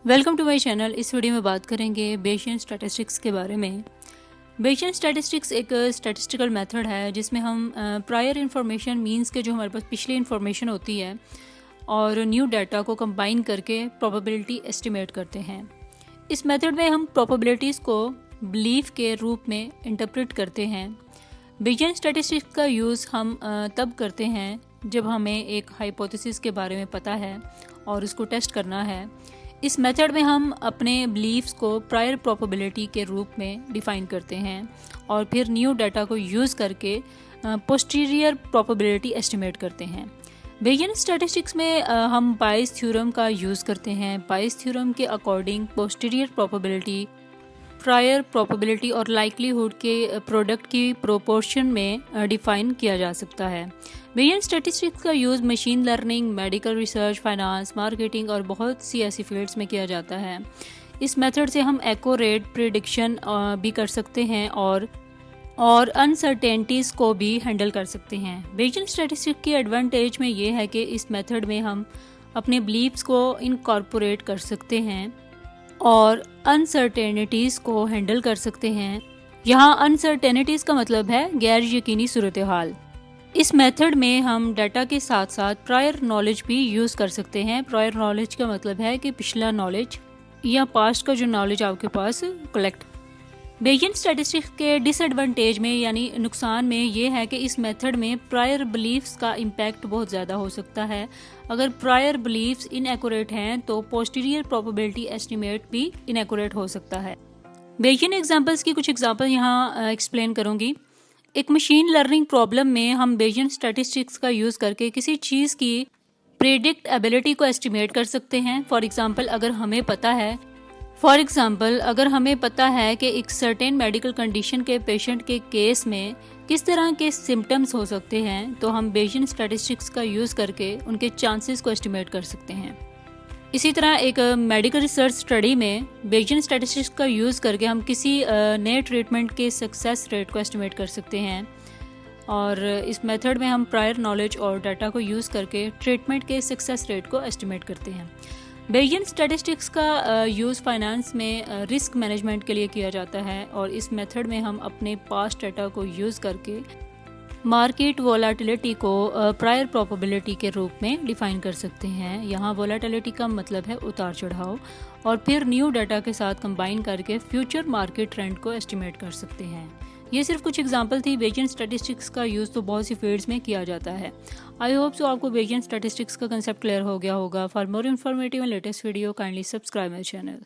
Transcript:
Welcome to my channel. इस video में बात करेंगे बेशियन स्टैटिस्टिक्स के बारे में। बेशियन स्टैटिस्टिक्स एक स्टैटिस्टिकल मेथड है जिसमें हम प्रायर इन्फॉर्मेशन मींस के जो हमारे पास पिछली इन्फॉर्मेशन होती है और न्यू डाटा को कंबाइन करके प्रोबेबिलिटी एस्टिमेट करते हैं। इस मेथड में हम प्रोबेबिलिटीज़ को बिलीफ के रूप में इंटरप्रेट करते हैं। बेशियन स्टैटिस्टिक्स का यूज़ हम तब करते हैं जब हमें एक हाइपोथेसिस के बारे में पता है और उसको टेस्ट करना है। इस मेथड में हम अपने बिलीफ्स को प्रायर प्रोबेबिलिटी के रूप में डिफ़ाइन करते हैं और फिर न्यू डाटा को यूज़ करके पोस्टीरियर प्रोबेबिलिटी एस्टिमेट करते हैं। बेशियन स्टैटिस्टिक्स में हम बायस थ्योरम का यूज़ करते हैं। बायस थ्योरम के according posterior probability prior probability और लाइक्लीहुड के प्रोडक्ट की प्रोपोर्शन में डिफ़ाइन किया जा सकता है। बेशियन स्टैटिस्टिक्स का use machine learning, medical research, finance, marketing और बहुत सी ऐसी फील्ड्स में किया जाता है। इस मेथड से हम एक्यूरेट प्रिडिक्शन भी कर सकते हैं और अनसर्टेनिटीज़ को भी हैंडल कर सकते हैं। बेशियन स्टैटिस्टिक्स की एडवांटेज में ये है कि इस मेथड में हम अपने बिलीव्स को इनकॉर्पोरेट कर सकते हैं और अनसर्टेनिटीज़ को हैंडल कर सकते हैं। यहाँ अनसर्टेनिटीज़ का मतलब है गैर यकीनी सूरत हाल। इस मेथड में हम डाटा के साथ साथ प्रायर नॉलेज भी यूज़ कर सकते हैं। प्रायर नॉलेज का मतलब है कि पिछला नॉलेज या पास्ट का जो नॉलेज आपके पास कलेक्ट। बेशियन स्टैटिस्टिक्स के डिसएडवांटेज में यानी नुकसान में ये है कि इस मेथड में प्रायर बिलीफ्स का इम्पैक्ट बहुत ज़्यादा हो सकता है। अगर प्रायर बिलीफ्स इनएक्यूरेट हैं तो पोस्टीरियर प्रोबेबिलिटी एस्टिमेट भी इनएक्यूरेट हो सकता है। बेशियन एग्जांपल्स की कुछ एग्जांपल यहाँ एक्सप्लेन करूँगी। एक मशीन लर्निंग प्रॉब्लम में हम बेशियन स्टैटिस्टिक्स का यूज़ करके किसी चीज़ की प्रेडिक्ट एबिलिटी को एस्टिमेट कर सकते हैं। फॉर एग्जांपल अगर हमें पता है कि एक सर्टेन मेडिकल कंडीशन के पेशेंट के केस में किस तरह के सिम्टम्स हो सकते हैं तो हम बेशियन स्टैटिस्टिक्स का यूज़ करके उनके चांसेस को एस्टिमेट कर सकते हैं। इसी तरह एक मेडिकल रिसर्च स्टडी में बेशियन स्टैटिस्टिक्स का यूज़ करके हम किसी नए ट्रीटमेंट के सक्सेस रेट को एस्टिमेट कर सकते हैं और इस मेथड में हम प्रायर नॉलेज और डाटा को यूज़ करके ट्रीटमेंट के सक्सेस रेट को एस्टिमेट करते हैं। बेशियन स्टैटिस्टिक्स का यूज़ फाइनेंस में रिस्क मैनेजमेंट के लिए किया जाता है और इस मेथड में हम अपने पास्ट डाटा को यूज़ करके मार्केट वोलाटिलिटी को प्रायर प्रोबेबिलिटी के रूप में डिफ़ाइन कर सकते हैं। यहाँ वोलाटिलिटी का मतलब है उतार चढ़ाव और फिर न्यू डाटा के साथ कंबाइन करके फ्यूचर मार्केट ट्रेंड को एस्टिमेट कर सकते हैं। ये सिर्फ कुछ एग्जांपल थी। बेशियन स्टैटिस्टिक्स का यूज़ तो बहुत सी फील्ड्स में किया जाता है। आई होप सो आपको बेशियन स्टैटिस्टिक्स का कंसेप्ट क्लियर हो गया होगा। For more informative and latest video kindly subscribe my channel.